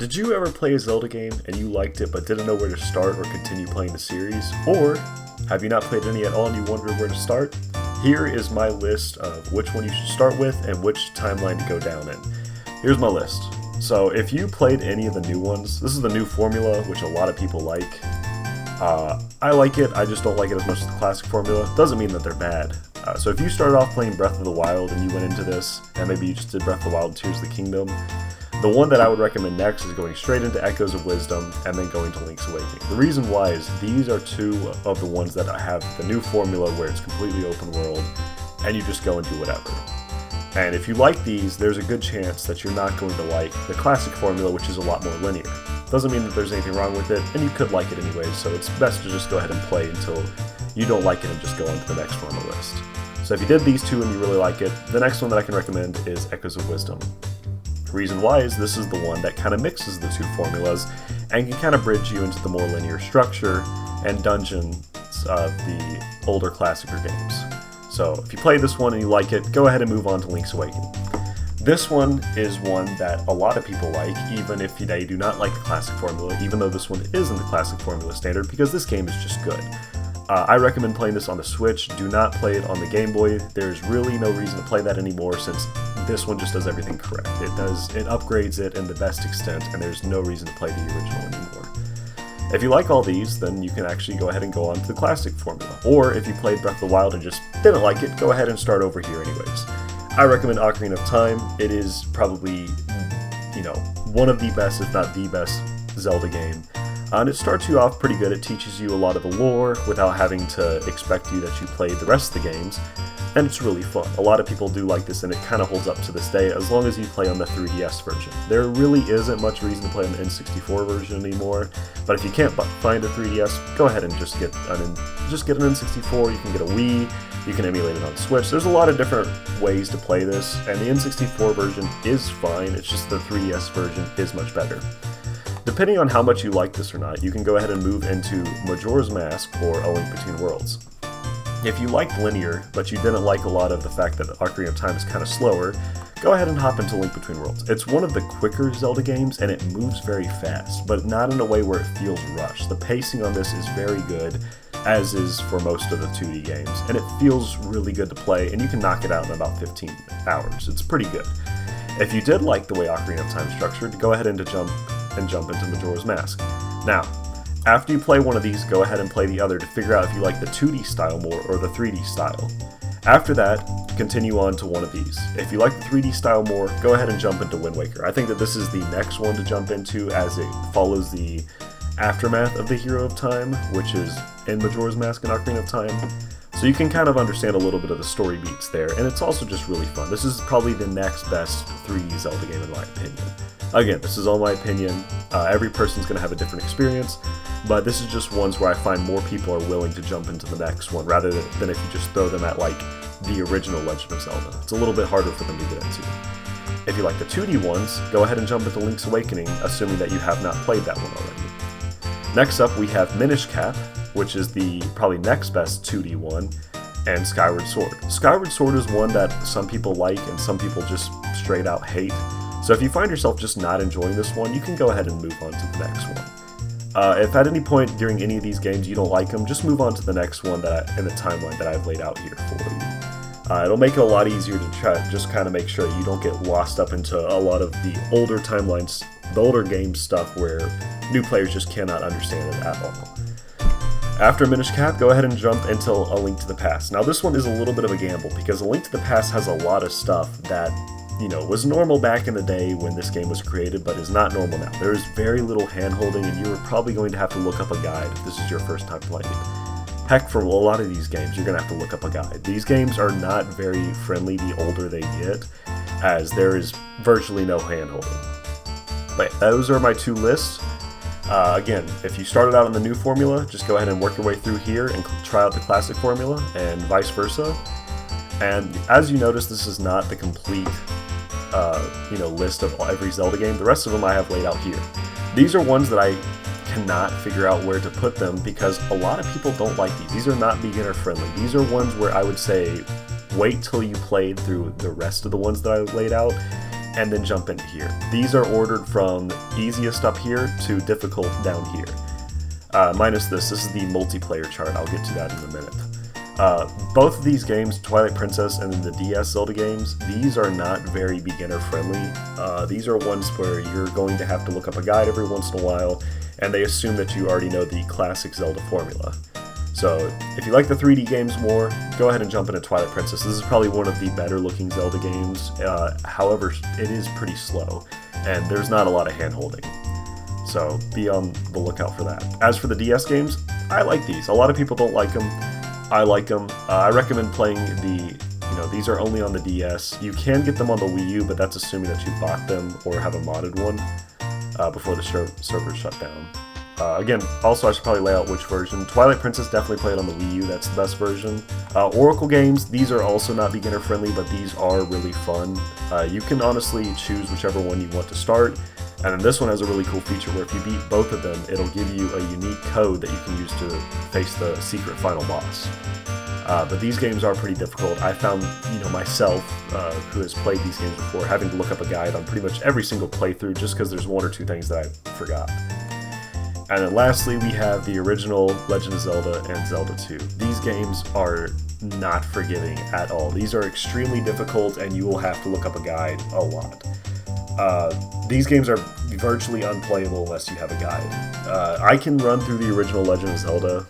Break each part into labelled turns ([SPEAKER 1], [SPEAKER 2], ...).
[SPEAKER 1] Did you ever play a Zelda game and you liked it but didn't know where to start or continue playing the series? Or have you not played any at all and you wonder where to start? Here is my list of which one you should start with and which timeline to go down in. Here's my list. So if you played any of the new ones, this is the new formula, which a lot of people like. I like it, I just don't like it as much as the classic formula. Doesn't mean that they're bad. So if you started off playing Breath of the Wild and you went into this, and maybe you just did Breath of the Wild Tears of the Kingdom, the one that I would recommend next is going straight into Echoes of Wisdom and then going to Link's Awakening. The reason why is these are two of the ones that have the new formula where it's completely open world and you just go and do whatever. And if you like these, there's a good chance that you're not going to like the classic formula, which is a lot more linear. Doesn't mean that there's anything wrong with it, and you could like it anyways, so it's best to just go ahead and play until you don't like it and just go on to the next one on the list. So if you did these two and you really like it, the next one that I can recommend is Echoes of Wisdom. Reason why is this is the one that kind of mixes the two formulas and can kind of bridge you into the more linear structure and dungeons of the older classicer games. So if you play this one and you like it, go ahead and move on to Link's Awakening. This one is one that a lot of people like, even if they do not like the classic formula, even though this one is in the classic formula standard, because this game is just good. I recommend playing this on the Switch. Do not play it on the Game Boy. There's really no reason to play that anymore since this one just does everything correct. It upgrades it in the best extent, and there's no reason to play the original anymore. If you like all these, then you can actually go ahead and go on to the classic formula. Or if you played Breath of the Wild and just didn't like it, go ahead and start over here anyways. I recommend Ocarina of Time. It is probably, one of the best, if not the best, Zelda game. And it starts you off pretty good. It teaches you a lot of the lore without having to expect that you played the rest of the games. And it's really fun. A lot of people do like this, and it kind of holds up to this day as long as you play on the 3DS version. There really isn't much reason to play on the N64 version anymore, but if you can't find a 3DS, go ahead and just get an N64. You can get a Wii, you can emulate it on Switch. There's a lot of different ways to play this, and the N64 version is fine, it's just the 3DS version is much better. Depending on how much you like this or not, you can go ahead and move into Majora's Mask or A Link Between Worlds. If you liked linear, but you didn't like a lot of the fact that Ocarina of Time is kind of slower, go ahead and hop into Link Between Worlds. It's one of the quicker Zelda games, and it moves very fast, but not in a way where it feels rushed. The pacing on this is very good, as is for most of the 2D games, and it feels really good to play, and you can knock it out in about 15 hours. It's pretty good. If you did like the way Ocarina of Time is structured, go ahead and jump into Majora's Mask. Now, after you play one of these, go ahead and play the other to figure out if you like the 2D style more or the 3D style. After that, continue on to one of these. If you like the 3D style more, go ahead and jump into Wind Waker. I think that this is the next one to jump into as it follows the aftermath of the Hero of Time, which is in Majora's Mask and Ocarina of Time. So you can kind of understand a little bit of the story beats there, and it's also just really fun. This is probably the next best 3D Zelda game in my opinion. Again, this is all my opinion. Every person's going to have a different experience, but this is just ones where I find more people are willing to jump into the next one rather than if you just throw them at like the original Legend of Zelda. It's a little bit harder for them to get into. If you like the 2D ones, go ahead and jump into Link's Awakening, assuming that you have not played that one already. Next up, we have Minish Cap, which is the probably next best 2D one, and Skyward Sword. Skyward Sword is one that some people like and some people just straight out hate. So if you find yourself just not enjoying this one, you can go ahead and move on to the next one. If at any point during any of these games you don't like them, just move on to the next one in the timeline that I've laid out here for you. It'll make it a lot easier to try just kind of make sure that you don't get lost up into a lot of the older timelines, the older game stuff where new players just cannot understand it at all. After Minish Cap, go ahead and jump into A Link to the Past. Now this one is a little bit of a gamble because A Link to the Past has a lot of stuff that was normal back in the day when this game was created, but is not normal now. There is very little hand-holding, and you are probably going to have to look up a guide if this is your first time playing it. Heck, for a lot of these games, you're going to have to look up a guide. These games are not very friendly the older they get, as there is virtually no hand-holding. But those are my two lists. Again, if you started out on the new formula, just go ahead and work your way through here and try out the classic formula, and vice versa. And as you notice, this is not the complete list of every Zelda game. The rest of them I have laid out here. These are ones that I cannot figure out where to put them because a lot of people don't like these. These are not beginner friendly. These are ones where I would say wait till you played through the rest of the ones that I laid out and then jump into here. These are ordered from easiest up here to difficult down here. Minus this is the multiplayer chart. I'll get to that in a minute. Both of these games, Twilight Princess and then the DS Zelda games, these are not very beginner friendly. These are ones where you're going to have to look up a guide every once in a while, and they assume that you already know the classic Zelda formula. So if you like the 3D games more, go ahead and jump into Twilight Princess. This is probably one of the better looking Zelda games. However, it is pretty slow, and there's not a lot of hand-holding. So be on the lookout for that. As for the DS games, I like these. A lot of people don't like them. I like them. I recommend playing these are only on the DS. You can get them on the Wii U, but that's assuming that you bought them or have a modded one before the server shut down. Again, also I should probably lay out which version. Twilight Princess definitely played on the Wii U, that's the best version. Oracle games, these are also not beginner friendly, but these are really fun. You can honestly choose whichever one you want to start. And then this one has a really cool feature where if you beat both of them, it'll give you a unique code that you can use to face the secret final boss. But these games are pretty difficult. I found, myself, who has played these games before, having to look up a guide on pretty much every single playthrough just because there's one or two things that I forgot. And then lastly, we have the original Legend of Zelda and Zelda 2. These games are not forgiving at all. These are extremely difficult, and you will have to look up a guide a lot. These games are virtually unplayable unless you have a guide. I can run through the original Legend of Zelda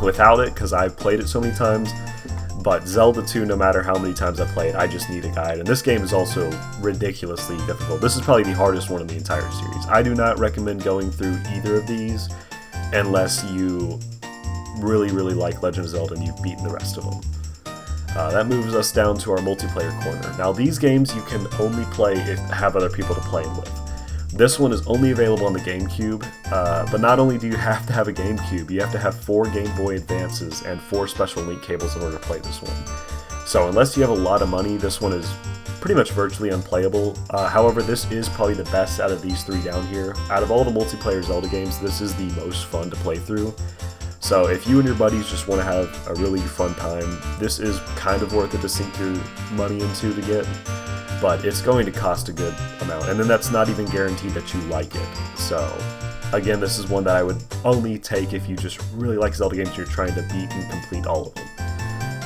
[SPEAKER 1] without it because I've played it so many times, but Zelda 2, no matter how many times I play it, I just need a guide. And this game is also ridiculously difficult. This is probably the hardest one in the entire series. I do not recommend going through either of these unless you really, really like Legend of Zelda and you've beaten the rest of them. That moves us down to our multiplayer corner. Now these games you can only play if you have other people to play with. This one is only available on the GameCube, but not only do you have to have a GameCube, you have to have 4 Game Boy Advances and 4 special link cables in order to play this one. So unless you have a lot of money, this one is pretty much virtually unplayable. However, this is probably the best out of these 3 down here. Out of all the multiplayer Zelda games, this is the most fun to play through. So if you and your buddies just want to have a really fun time, this is kind of worth it to sink your money into to get, but it's going to cost a good amount, and then that's not even guaranteed that you like it. So again, this is one that I would only take if you just really like Zelda games and you're trying to beat and complete all of them.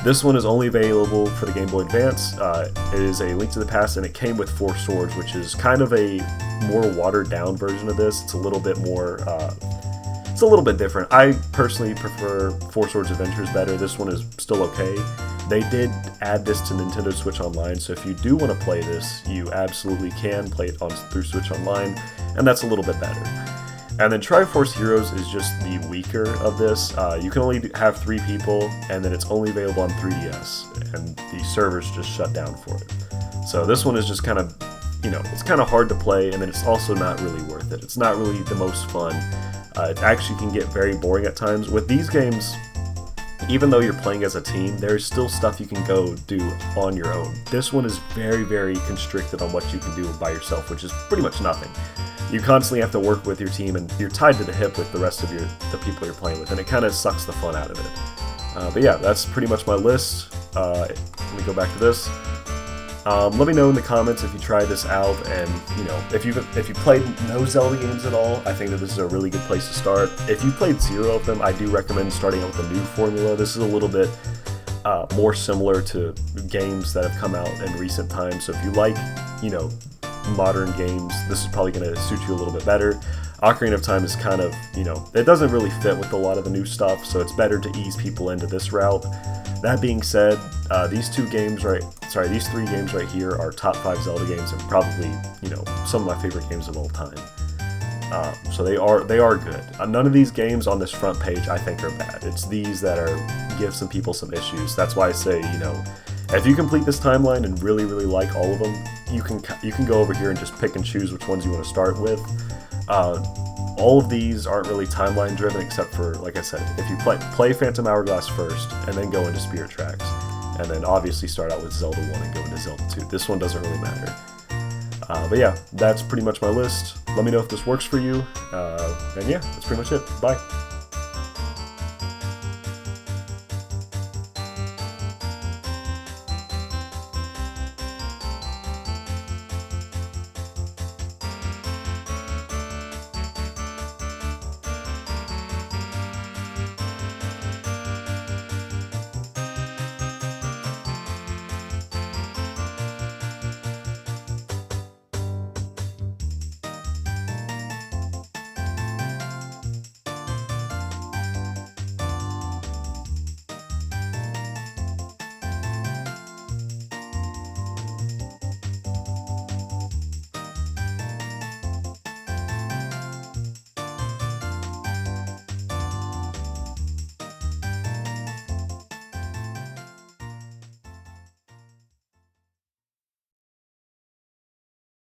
[SPEAKER 1] This one is only available for the Game Boy Advance. It is a Link to the Past, and it came with 4 swords, which is kind of a more watered down version of this. It's a little bit more it's a little bit different. I personally prefer 4 Swords Adventures better. This one is still okay. They did add this to Nintendo Switch Online, so if you do want to play this, you absolutely can play it through Switch Online, and that's a little bit better. And then Triforce Heroes is just the weaker of this. You can only have 3 people, and then it's only available on 3DS, and the servers just shut down for it. So this one is just kind of, it's kind of hard to play, and then it's also not really worth it. It's not really the most fun. It actually can get very boring at times. With these games, even though you're playing as a team, there's still stuff you can go do on your own. This one is very, very constricted on what you can do by yourself, which is pretty much nothing. You constantly have to work with your team, and you're tied to the hip with the rest of the people you're playing with, and it kind of sucks the fun out of it. But yeah, that's pretty much my list. Let me go back to this. Let me know in the comments if you tried this out, and if you played no Zelda games at all, I think that this is a really good place to start. If you played 0 of them, I do recommend starting out with a new formula. This is a little bit more similar to games that have come out in recent times. So if you like, modern games, this is probably going to suit you a little bit better. Ocarina of Time is kind of, it doesn't really fit with a lot of the new stuff, so it's better to ease people into this route. That being said, these 3 games right here are top 5 Zelda games and probably, some of my favorite games of all time. So they are good. None of these games on this front page I think are bad. It's these that give some people some issues. That's why I say, if you complete this timeline and really, really like all of them, you can go over here and just pick and choose which ones you want to start with. All of these aren't really timeline driven, except for, like I said, if you play Phantom Hourglass first, and then go into Spirit Tracks, and then obviously start out with Zelda 1 and go into Zelda 2. This one doesn't really matter. But yeah, that's pretty much my list. Let me know if this works for you, and yeah, that's pretty much it. Bye!